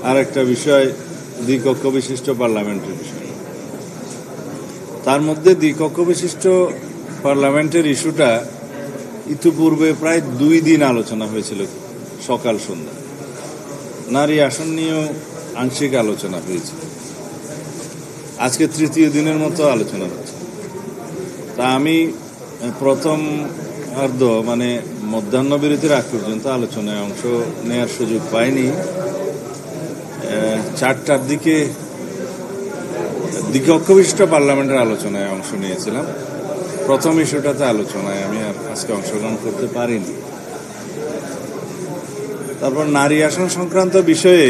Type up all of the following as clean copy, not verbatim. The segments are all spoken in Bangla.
আর একটা বিষয় দ্বিকক্ষ বিশিষ্ট পার্লামেন্টের বিষয়। তার মধ্যে দ্বিকক্ষ বিশিষ্ট পার্লামেন্টের ইস্যুটা ইতিপূর্বে প্রায় 2 দিন আলোচনা হয়েছিল, সকাল সন্ধ্যা। নারী আসন নিয়েও আংশিক আলোচনা হয়েছিল। আজকে তৃতীয় দিনের মতো আলোচনা হচ্ছে। তা আমি প্রথম মানে মধ্যাহ্নবিরতির আগ পর্যন্ত আলোচনায় অংশ নেওয়ার সুযোগ পাইনি। 4টার দিকে দ্বিকক্ষ বিশিষ্ট পার্লামেন্টের আলোচনায় অংশ নিয়েছিলাম। প্রথম ইস্যুটাতে আলোচনায় আমি আজকে অংশগ্রহণ করতে পারিনি। তারপর নারী আসন সংক্রান্ত বিষয়ে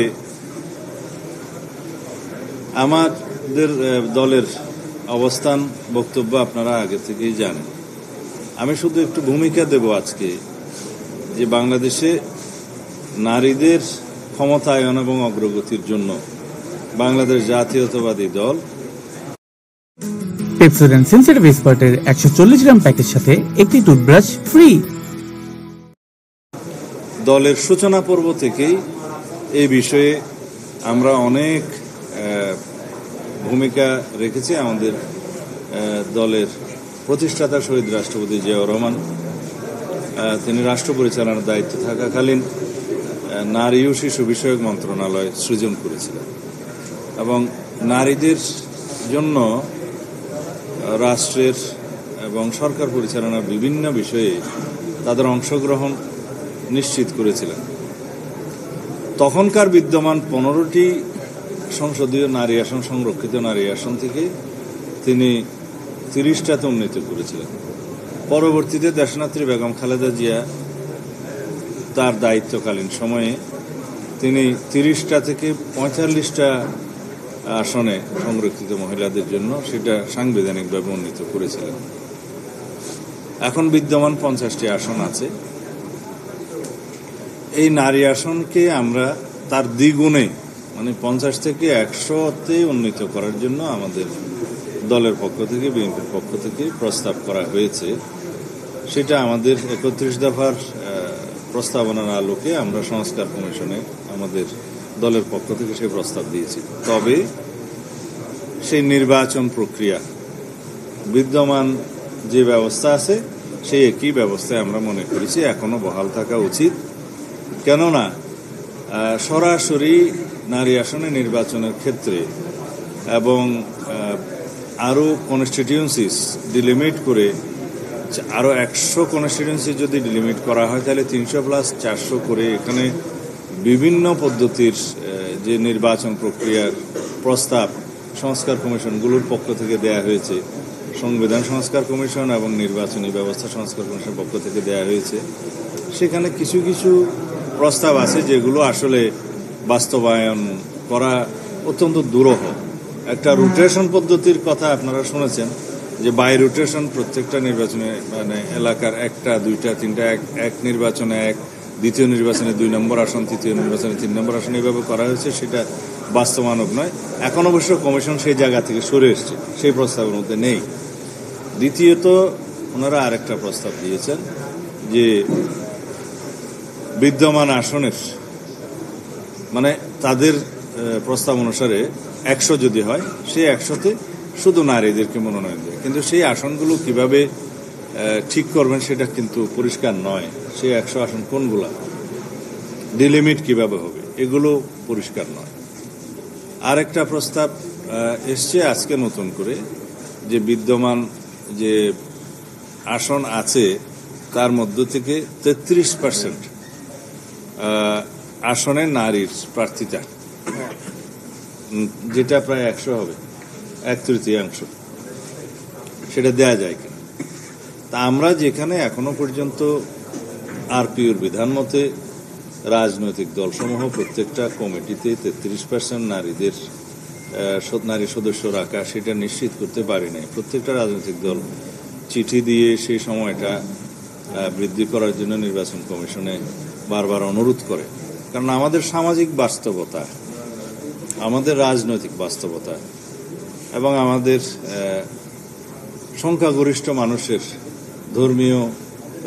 আমাদের দলের অবস্থান, বক্তব্য আপনারা আগে থেকেই জানেন। আমি শুধু একটু ভূমিকা দেব আজকে, যে বাংলাদেশে নারীদের ক্ষমতায়ন এবং অগ্রগতির জন্য বাংলাদেশ জাতীয়তাবাদী দল পেপসোডেন্ট সেন্সিটিভ এক্সপার্টের 140 গ্রাম প্যাকের সাথে একটি টুথব্রাশ ফ্রি। দলের সূচনা পর্ব থেকেই এই বিষয়ে আমরা অনেক ভূমিকা রেখেছি। আমাদের দলের প্রতিষ্ঠাতা শহীদ রাষ্ট্রপতি জিয়াউর রহমান, তিনি রাষ্ট্র পরিচালনার দায়িত্ব থাকাকালীন নারী ও শিশু বিষয়ক মন্ত্রণালয় সৃজন করেছিলেন এবং নারীদের জন্য রাষ্ট্রের এবং সরকার পরিচালনার বিভিন্ন বিষয়ে তাদের অংশগ্রহণ নিশ্চিত করেছিলেন। তখনকার বিদ্যমান 15টি সংসদীয় নারী আসন, সংরক্ষিত নারী আসন থেকে তিনি 30টাতে উন্নীত করেছিলেন। পরবর্তীতে দেশনেত্রী বেগম খালেদা জিয়া তার দায়িত্বকালীন সময়ে তিনি 30টা থেকে 45টা আসনে সংরক্ষিত মহিলাদের জন্য সেটা সাংবিধানিকভাবে উন্নীত করেছিলেন। এখন বিদ্যমান 50টি আসন আছে। এই নারী আসনকে আমরা তার দ্বিগুণে, মানে 50 থেকে 100তে উন্নীত করার জন্য আমাদের দলের পক্ষ থেকে, বিএনপির পক্ষ থেকে প্রস্তাব করা হয়েছে। সেটা আমাদের 31 দফার প্রস্তাবনার আলোকে আমরা সংস্কার কমিশনে আমাদের দলের পক্ষ থেকে সেই প্রস্তাব দিয়েছি। তবে সেই নির্বাচন প্রক্রিয়া, বিদ্যমান যে ব্যবস্থা আছে সেই একই ব্যবস্থায় আমরা মনে করেছি এখনো বহাল থাকা উচিত। কেননা সরাসরি নারী আসনে নির্বাচনের ক্ষেত্রে এবং আরও কনস্টিটিউয়েন্সিস ডিলিমিট করে, আরও 100 কনস্টিটিউয়েন্সি যদি ডিলিমিট করা হয় তাহলে 300+400 করে এখানে বিভিন্ন পদ্ধতির যে নির্বাচন প্রক্রিয়ার প্রস্তাব সংস্কার কমিশনগুলোর পক্ষ থেকে দেয়া হয়েছে, সংবিধান সংস্কার কমিশন এবং নির্বাচনী ব্যবস্থা সংস্কার কমিশনের পক্ষ থেকে দেয়া হয়েছে। সেখানে কিছু কিছু প্রস্তাব আছে যেগুলো আসলে বাস্তবায়ন করা অত্যন্ত দুরূহ। একটা রোটেশন পদ্ধতির কথা আপনারা শুনেছেন, যে বাই রোটেশন প্রত্যেকটা নির্বাচনে, মানে এলাকার 1টা 2টা 3টা এক নির্বাচনে 1, দ্বিতীয় নির্বাচনে 2 নম্বর আসন, তৃতীয় নির্বাচনে 3 নম্বর আসন, এইভাবে করা হয়েছে। সেটা বাস্তবায়নক নয়। এখন অবশ্য কমিশন সেই জায়গা থেকে সরে এসছে, সেই প্রস্তাবের মধ্যে নেই। দ্বিতীয়ত ওনারা আরেকটা প্রস্তাব দিয়েছেন যে বিদ্যমান আসনের, মানে তাদের প্রস্তাব অনুসারে 100 যদি হয়, সেই 100তে শুধু নারীদেরকে মনোনয়ন দেয়। কিন্তু সেই আসনগুলো কিভাবে ঠিক করবেন সেটা কিন্তু পরিষ্কার নয়। সেই 100 আসন কোনগুলা, ডিলিমিট কিভাবে হবে, এগুলো পরিষ্কার নয়। আরেকটা প্রস্তাব এসছে আজকে নতুন করে, যে বিদ্যমান যে আসন আছে তার মধ্য থেকে 33% আসনে নারীর প্রার্থিতা, যেটা প্রায় 100 হবে, 1/3, সেটা দেয়া যায় কিনা। তা আমরা যেখানে এখনো পর্যন্ত আরপিওর বিধান মতে রাজনৈতিক দলসমূহ প্রত্যেকটা কমিটিতে 33% নারী সদস্য রাখা, সেটা নিশ্চিত করতে পারি নাই। প্রত্যেকটা রাজনৈতিক দল চিঠি দিয়ে সেই সময়টা বৃদ্ধি করার জন্য নির্বাচন কমিশনে বারবার অনুরোধ করে। কারণ আমাদের সামাজিক বাস্তবতা, আমাদের রাজনৈতিক বাস্তবতা এবং আমাদের সংখ্যাগরিষ্ঠ মানুষের ধর্মীয়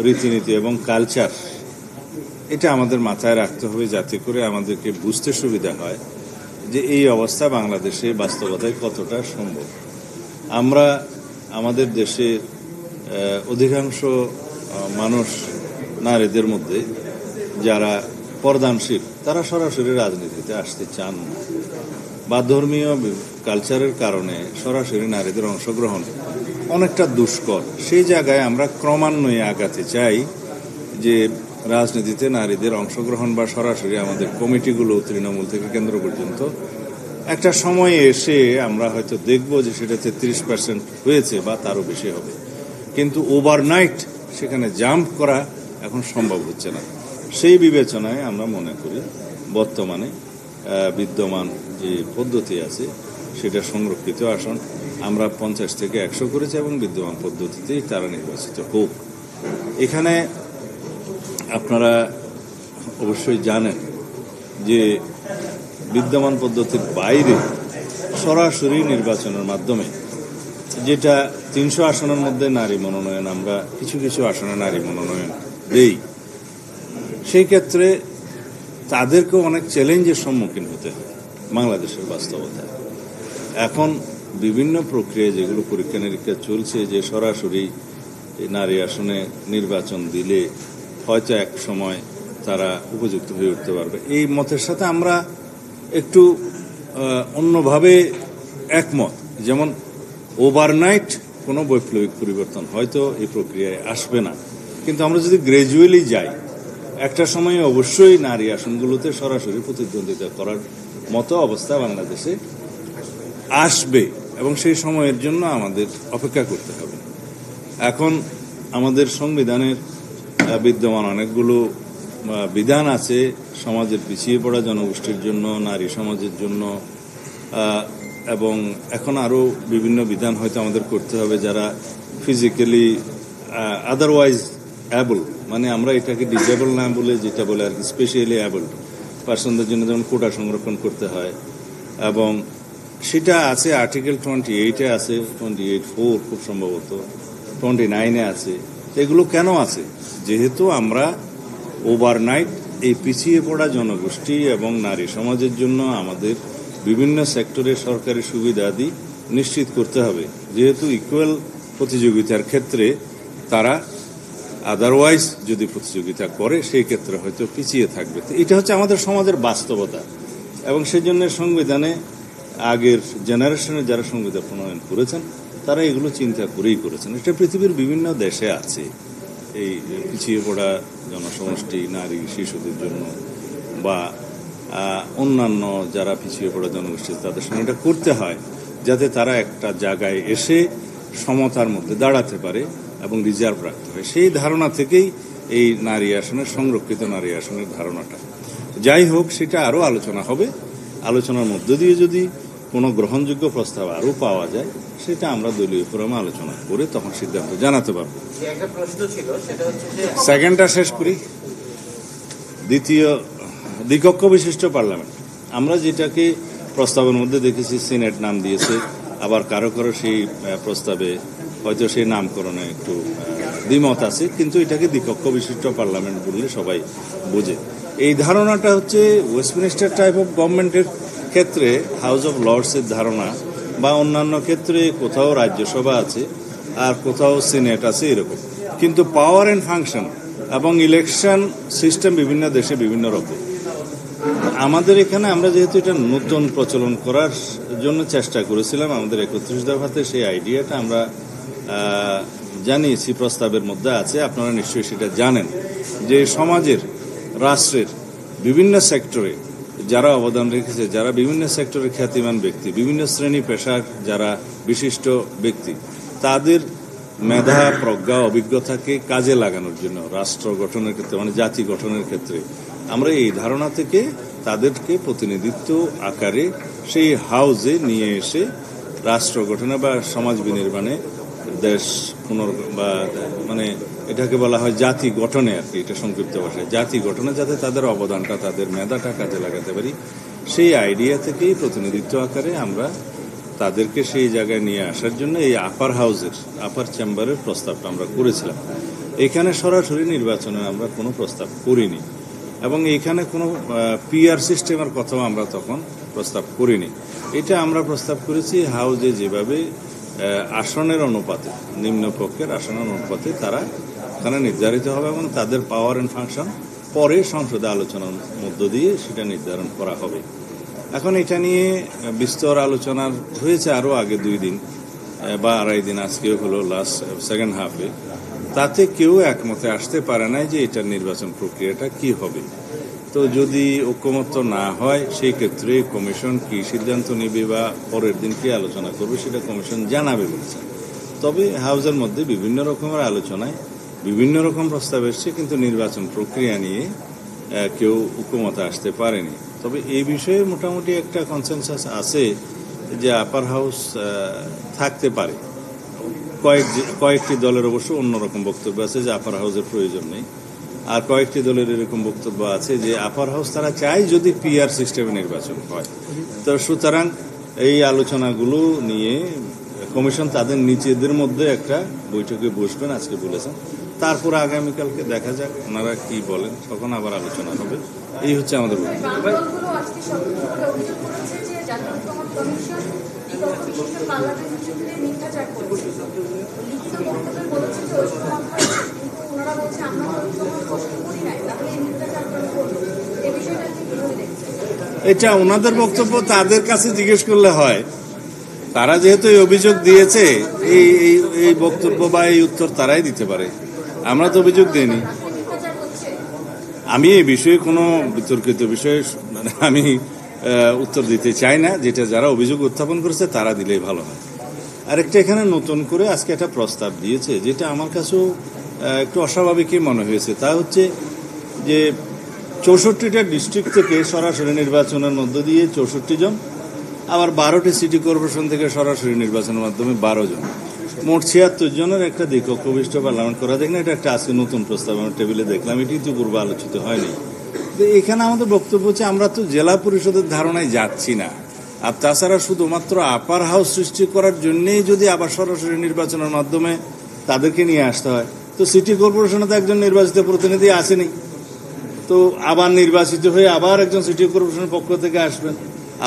রীতিনীতি এবং কালচার, এটা আমাদের মাথায় রাখতে হবে, যাতে করে আমাদেরকে বুঝতে সুবিধা হয় যে এই অবস্থা বাংলাদেশে বাস্তবতায় কতটা সম্ভব। আমরা আমাদের দেশের অধিকাংশ মানুষ, নারীদের মধ্যে যারা পর্দানশীল, তারা সরাসরি রাজনীতিতে আসতে চান না, বা ধর্মীয় কালচারের কারণে সরাসরি নারীদের অংশগ্রহণ অনেকটা দুষ্কর। সেই জায়গায় আমরা ক্রমান্বয়ে আগাতে চাই যে রাজনীতিতে নারীদের অংশগ্রহণ বা সরাসরি আমাদের কমিটিগুলো তৃণমূল থেকে কেন্দ্র পর্যন্ত একটা সময়ে এসে আমরা হয়তো দেখব যে সেটাতে 30% হয়েছে বা তারও বেশি হবে, কিন্তু ওভারনাইট সেখানে জাম্প করা এখন সম্ভব হচ্ছে না। সেই বিবেচনায় আমরা মনে করি বর্তমানে বিদ্যমান যে পদ্ধতি আছে সেটা সংরক্ষিত আসন আমরা 50 থেকে 100 করেছি এবং বিদ্যমান পদ্ধতিতেই তারা নির্বাচিত হোক। এখানে আপনারা অবশ্যই জানেন যে বিদ্যমান পদ্ধতির বাইরে সরাসরি নির্বাচনের মাধ্যমে, যেটা 300 আসনের মধ্যে নারী মনোনয়ন, আমরা কিছু কিছু আসনে নারী মনোনয়ন দেই, সেই ক্ষেত্রে তাদেরকেও অনেক চ্যালেঞ্জের সম্মুখীন হতে হয় বাংলাদেশের বাস্তবতায়। এখন বিভিন্ন প্রক্রিয়া যেগুলো পরীক্ষা নিরীক্ষা চলছে, যে সরাসরি নারী আসনে নির্বাচন দিলে হয়তো এক সময় তারা উপযুক্ত হয়ে উঠতে পারবে, এই মতের সাথে আমরা একটু অন্যভাবে একমত। যেমন ওভারনাইট কোনো বৈপ্লবিক পরিবর্তন হয়তো এই প্রক্রিয়ায় আসবে না, কিন্তু আমরা যদি গ্র্যাজুয়ালি যাই, একটা সময়ে অবশ্যই নারী আসনগুলোতে সরাসরি প্রতিদ্বন্দ্বিতা করার মতো অবস্থা বাংলাদেশে আসবে এবং সেই সময়ের জন্য আমাদের অপেক্ষা করতে হবে। এখন আমাদের সংবিধানের বিদ্যমান অনেকগুলো বিধান আছে সমাজের পিছিয়ে পড়া জনগোষ্ঠীর জন্য, নারী সমাজের জন্য, এবং এখন আরও বিভিন্ন বিধান হয়তো আমাদের করতে হবে যারা ফিজিক্যালি আদারওয়াইজ অ্যাবল, মানে আমরা এটাকে ডিসেবল না বলে যেটা বলে আর কি স্পেশালি অ্যাবল পার্সনদের জন্য যেমন কোটা সংরক্ষণ করতে হয়, এবং সেটা আছে আর্টিকেল 28-এ আছে, 28(4) খুব সম্ভবত 29-এ আছে। এগুলো কেন আছে? যেহেতু আমরা ওভারনাইট এই পিছিয়ে পড়া জনগোষ্ঠী এবং নারী সমাজের জন্য আমাদের বিভিন্ন সেক্টরে সরকারি সুবিধাদি নিশ্চিত করতে হবে, যেহেতু ইকুয়াল প্রতিযোগিতার ক্ষেত্রে তারা আদারওয়াইজ যদি প্রতিযোগিতা করে সেই ক্ষেত্রে হয়তো পিছিয়ে থাকবে। তো এটা হচ্ছে আমাদের সমাজের বাস্তবতা, এবং সেই জন্য সংবিধানে আগের জেনারেশনের যারা সংবিধান প্রণয়ন করেছেন তারা এগুলো চিন্তা করেই করেছেন। এটা পৃথিবীর বিভিন্ন দেশে আছে, এই পিছিয়ে পড়া জনসমষ্টি, নারী শিশুদের জন্য বা অন্যান্য যারা পিছিয়ে পড়া জনগোষ্ঠী, তাদের সঙ্গে এটা করতে হয় যাতে তারা একটা জায়গায় এসে সমতার মধ্যে দাঁড়াতে পারে এবং রিজার্ভ রাখতে হয়। সেই ধারণা থেকেই এই নারী আসনের, সংরক্ষিত নারী আসনের ধারণাটা। যাই হোক, সেটা আরও আলোচনা হবে। আলোচনার মধ্য দিয়ে যদি কোনো গ্রহণযোগ্য প্রস্তাব আরও পাওয়া যায়, সেটা আমরা দলীয় ফোরামে আলোচনা করে তখন সিদ্ধান্ত জানাতে পারবো। সেকেন্ডটা শেষ করি। দ্বিতীয়, দ্বিকক্ষ বিশিষ্ট পার্লামেন্ট, আমরা যেটাকে প্রস্তাবের মধ্যে দেখেছি সিনেট নাম দিয়েছে, আবার কারো কারো সেই প্রস্তাবে হয়তো সেই নামকরণে একটু দ্বিমত আছে, কিন্তু এটাকে দ্বিকক্ষ বিশিষ্ট পার্লামেন্ট বললে সবাই বোঝে। এই ধারণাটা হচ্ছে ওয়েস্টমিনিস্টার টাইপ অফ গভর্নমেন্টের ক্ষেত্রে হাউস অফ লর্ডসের ধারণা, বা অন্যান্য ক্ষেত্রে কোথাও রাজ্যসভা আছে আর কোথাও সিনেট আছে, এরকম। কিন্তু পাওয়ার অ্যান্ড ফাংশন এবং ইলেকশন সিস্টেম বিভিন্ন দেশে বিভিন্ন রকম। আমাদের এখানে আমরা যেহেতু এটা নতুন প্রচলন করার জন্য চেষ্টা করেছিলাম, আমাদের 31 দফাতে সেই আইডিয়াটা আমরা জানিয়েছি, প্রস্তাবের মধ্যে আছে। আপনারা নিশ্চয়ই সেটা জানেন যে সমাজের, রাষ্ট্রের বিভিন্ন সেক্টরে যারা অবদান রেখেছে, যারা বিভিন্ন সেক্টরে খ্যাতিমান ব্যক্তি, বিভিন্ন শ্রেণী পেশার যারা বিশিষ্ট ব্যক্তি, তাদের মেধা, প্রজ্ঞা, অভিজ্ঞতাকে কাজে লাগানোর জন্য রাষ্ট্র গঠনের ক্ষেত্রে, মানে জাতি গঠনের ক্ষেত্রে, আমরা এই ধারণা থেকে তাদেরকে প্রতিনিধিত্ব আকারে সেই হাউজে নিয়ে এসে রাষ্ট্র গঠনে বা সমাজ বিনির্মাণে, দেশ বা মানে এটাকে বলা হয় জাতি গঠনে আর কি, এটা সংক্ষিপ্ত ভাষায় জাতি গঠনে, যাতে তাদের অবদানটা, তাদের মেধাটা কাজে লাগাতে পারি, সেই আইডিয়া থেকেই প্রতিনিধিত্ব আকারে আমরা তাদেরকে সেই জায়গায় নিয়ে আসার জন্য এই আপার চেম্বারের প্রস্তাবটা আমরা করেছিলাম। এখানে সরাসরি নির্বাচনে আমরা কোনো প্রস্তাব করিনি। এবং এখানে কোনো পিআর সিস্টেমের কথাও আমরা তখন প্রস্তাব করিনি। এটা আমরা প্রস্তাব করেছি হাউজে যেভাবে আসনের অনুপাতে, নিম্নপক্ষের আসনের অনুপাতে তারা এখানে নির্ধারিত হবে এবং তাদের পাওয়ার অ্যান্ড ফাংশন পরে সংসদে আলোচনার মধ্য দিয়ে সেটা নির্ধারণ করা হবে। এখন এটা নিয়ে বিস্তর আলোচনা হয়েছে আরও আগে 2 দিন বা 2.5 দিন, আজকেও হলো লাস্ট সেকেন্ড হাফে। তাতে কেউ একমতে আসতে পারে নাই যে এটার নির্বাচন প্রক্রিয়াটা কি হবে। তো যদি ঐকমত্য না হয় সেই ক্ষেত্রে কমিশন কি সিদ্ধান্ত নেবে বা পরের দিন কি আলোচনা করবে সেটা কমিশন জানাবে বলেছে। তবে হাউজের মধ্যে বিভিন্ন রকমের আলোচনায় বিভিন্ন রকম প্রস্তাব এসছে, কিন্তু নির্বাচন প্রক্রিয়া নিয়ে কেউ ঐকমতে আসতে পারেনি। তবে এই বিষয়ে মোটামুটি একটা কনসেনসাস আছে যে আপার হাউস থাকতে পারে। কয়েকটি দলের অবশ্য অন্যরকম বক্তব্য আছে যে আপার হাউসের প্রয়োজন নেই, আর কয়েকটি দলের এরকম বক্তব্য আছে যে আপার হাউস তারা চায় যদি পিআর সিস্টেমে নির্বাচন হয়। তো সুতরাং এই আলোচনাগুলো নিয়ে কমিশন তাদের নিজেদের মধ্যে একটা বৈঠকে বসবেন আজকে বলেছেন। তারপর আগামীকালকে দেখা যাক ওনারা কি বলেন, তখন আবার আলোচনা হবে। এই হচ্ছে আমাদের এটা ওনাদের বক্তব্য, তাদের কাছে জিজ্ঞেস করলে হয়। তারা যেহেতু এই অভিযোগ দিয়েছে, এই বক্তব্য বা এই উত্তর তারাই দিতে পারে, আমরা তো অভিযোগ দিইনি। আমি এই বিষয়ে কোনো বিতর্কিত বিষয়ে আমি উত্তর দিতে চাই না। যেটা যারা অভিযোগ উত্থাপন করেছে তারা দিলেই ভালো হয়। আরেকটা এখানে নতুন করে আজকে একটা প্রস্তাব দিয়েছে, যেটা আমার কাছেও একটু অস্বাভাবিকই মনে হয়েছে। তা হচ্ছে যে 64টা ডিস্ট্রিক্ট থেকে সরাসরি নির্বাচনের মধ্য দিয়ে 64 জন, আবার 12টি সিটি কর্পোরেশন থেকে সরাসরি নির্বাচনের মাধ্যমে 12 জন, মোট 76 জনের একটা দ্বিকক্ষবিষ্ট পার্লামেন্ট করা যায় না। এটা একটা আজকে নতুন প্রস্তাব আমার টেবিলে দেখলাম, এটি তো পূর্বে আলোচিত হয়নি। তো এখানে আমাদের বক্তব্য হচ্ছে আমরা তো জেলা পরিষদের ধারণায় যাচ্ছি না। আর তাছাড়া শুধুমাত্র আপার হাউস সৃষ্টি করার জন্যেই যদি আবার সরাসরি নির্বাচনের মাধ্যমে তাদেরকে নিয়ে আসতে হয়, তো সিটি কর্পোরেশনে তো একজন নির্বাচিত প্রতিনিধি আসেনি, তো আবার নির্বাচিত হয়ে আবার একজন সিটি কর্পোরেশনের পক্ষ থেকে আসবেন,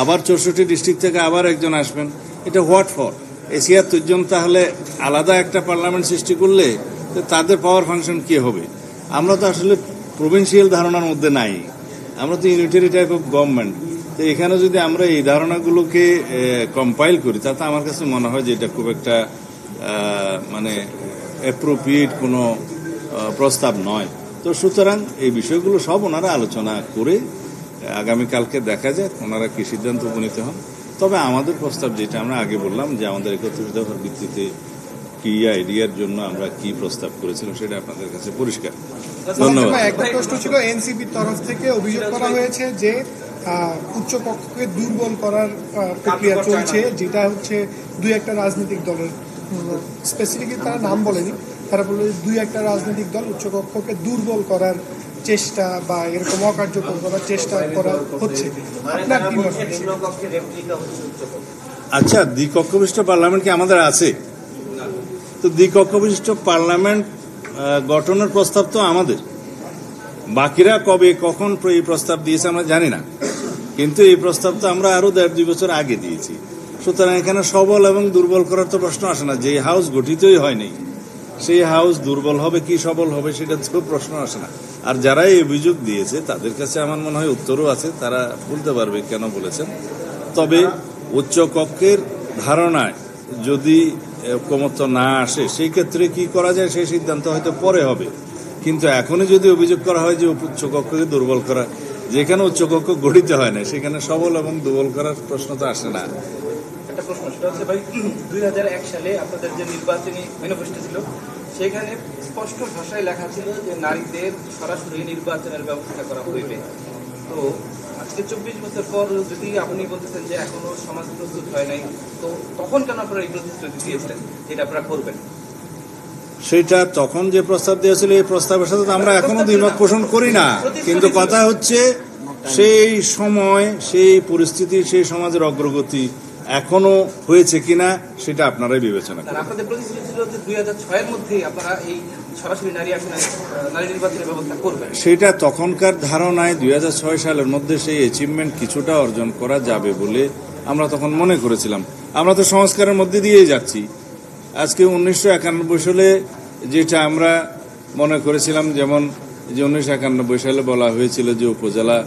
আবার 64 ডিস্ট্রিক্ট থেকে আবার একজন আসবেন। এটা হোয়াট ফর? 76 জন তাহলে আলাদা একটা পার্লামেন্ট সৃষ্টি করলে তাদের পাওয়ার ফাংশন কি হবে? আমরা তো আসলে প্রভিন্সিয়াল ধারণার মধ্যে নাই, আমরা তো ইউনিটারি টাইপ অফ গভর্নমেন্ট। তো এখানে যদি আমরা এই ধারণাগুলোকে কম্পাইল করি, তাতে আমার কাছে মনে হয় যে এটা খুব একটা মানে অ্যাপ্রোপ্রিয়েট কোনো প্রস্তাব নয়। তো সুতরাং এই বিষয়গুলো সব ওনারা আলোচনা করে আগামীকালকে দেখা যাক ওনারা কি সিদ্ধান্ত উপনীত হন। তবে আমাদের প্রস্তাব যেটা আমরা আগে বললাম যে আমাদের একত্রিত হওয়ার ভিত্তিতে কি আইডিয়ার জন্য আমরা কি প্রস্তাব করেছিলাম সেটা আপনাদের কাছে পরিষ্কার। ধন্যবাদ। একটা প্রশ্ন ছিল, এনসিপির তরফ থেকে অভিযোগ করা হয়েছে যে উচ্চকক্ষকে দুর্বল করার প্রক্রিয়া চলছে, যেটা হচ্ছে 2-1টা রাজনৈতিক দলের, স্পেসিফিকলি তারা নাম বলেনি, তারা বলল 2-1টা রাজনৈতিক দল উচ্চকক্ষকে দুর্বল করার চেষ্টা বা এরকম অকার্যকর করার চেষ্টা করা হচ্ছে। আপনার কি মত? আচ্ছা, দ্বিকক্ষবিষ্ট পার্লামেন্ট কি আমাদের আছে? তো দ্বিকক্ষবিষ্ট পার্লামেন্ট গঠনের প্রস্তাব তো আমাদের। বাকিরা কবে কখন এই প্রস্তাব দিয়েছে আমরা জানি না, কিন্তু এই প্রস্তাব তো আমরা আরো 1.5-2 বছর আগে দিয়েছি। সুতরাং এখানে সবল এবং দুর্বল করার তো প্রশ্ন আসে না। যে হাউস গঠিতই হয়নি সেই হাউস দুর্বল হবে কি সবল হবে সেটা তো প্রশ্ন আসে না। আর যারা এই অভিযোগ দিয়েছে তাদের কাছে আমার মনে হয় উত্তরও আছে, তারা বলতে পারবে কেন বলেছেন। তবে উচ্চ কক্ষের ধারণায় যদি ঐকমত্য না আসে সেই ক্ষেত্রে কি করা যায় সেই সিদ্ধান্ত হয়তো পরে হবে, কিন্তু এখনই যদি অভিযোগ করা হয় যে উচ্চ কক্ষকে দুর্বল করা, যেখানে উচ্চ কক্ষ গঠিত হয় না সেখানে সবল এবং দুর্বল করার প্রশ্ন তো আসে না। একটা প্রশ্ন, সেটা হচ্ছে ভাই 2001 সালে আপনাদের যে নির্বাচনী ম্যানিফেস্টো ছিল সেখানে স্পষ্ট ভাষায় লেখা ছিল যে নারীদের সরাসরি নির্বাচনের ব্যবস্থা করা হইবে। তো আজকে 24 বছর পর যদি আপনি বলতেছেন যে এখনো সমাজ প্রস্তুত হয় নাই, তো তখন কেন আপনারা এই প্রতিশ্রুতি দিয়েছিলেন যেটা আপনারা করবেন? সেটা তখন যে প্রস্তাব দিয়েছিল এই প্রস্তাবের সাথে আমরা এখনো দ্বিমত পোষণ করি না, কিন্তু কথা হচ্ছে সেই সময় সেই পরিস্থিতি সেই সমাজের অগ্রগতি এখনো হয়েছে কিনা সেটা আপনারাই বিবেচনা না, করেন। আপনাদের প্রতিশ্রুতি ছিল যে 2006 এর মধ্যেই আপনারা এই সরাসরি নারী আসনে নারী নির্বাচনের ব্যবস্থা করবেন। সেটা তখনকার ধারণায় 2006 সালের মধ্যে সেই অ্যাচিভমেন্ট কিছুটা অর্জন করা যাবে বলে আমরা তখন মনে করেছিলাম। আমরা তো সংস্কারের মধ্যে দিয়েই যাচ্ছি। আজকে 1991 সালে যেটা আমরা মনে করেছিলাম, যেমন যে 1991 সালে বলা হয়েছিল যে উপজেলা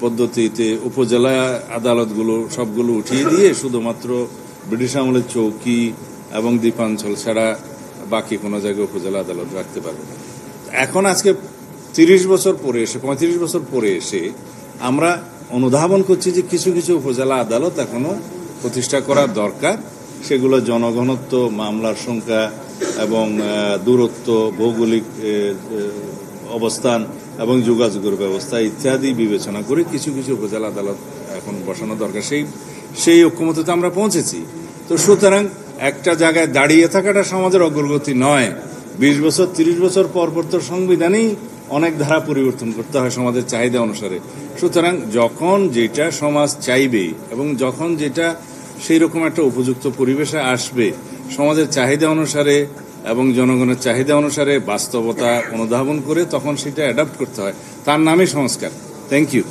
পদ্ধতিতে উপজেলা আদালতগুলো সবগুলো উঠিয়ে দিয়ে শুধুমাত্র ব্রিটিশ আমলের চৌকি এবং দ্বীপাঞ্চল ছাড়া বাকি কোনো জায়গায় উপজেলা আদালত রাখতে পারবে না। এখন আজকে 35 বছর পরে এসে আমরা অনুধাবন করছি যে কিছু কিছু উপজেলা আদালত এখনো প্রতিষ্ঠা করা দরকার। সেগুলো জনঘনত্ব, মামলার সংখ্যা এবং দূরত্ব, ভৌগোলিক অবস্থান এবং যোগাযোগের ব্যবস্থা ইত্যাদি বিবেচনা করে কিছু কিছু উপজেলা আদালত এখন বসানো দরকার। সেই ঐক্যমত্যে আমরা পৌঁছেছি। তো সুতরাং একটা জায়গায় দাঁড়িয়ে থাকাটা সমাজের অগ্রগতি নয়। 20 বছর 30 বছর পর তো সংবিধানেই অনেক ধারা পরিবর্তন করতে হয় সমাজের চাহিদা অনুসারে। সুতরাং যখন যেটা সমাজ চাইবে এবং যখন যেটা সেই রকম একটা উপযুক্ত পরিবেশে আসবে, সমাজের চাহিদা অনুসারে এবং জনগণের চাহিদা অনুসারে বাস্তবতা অনুধাবন করে তখন সেটা অ্যাডাপ্ট করতে হয়। তার নামই সংস্কার। Thank you.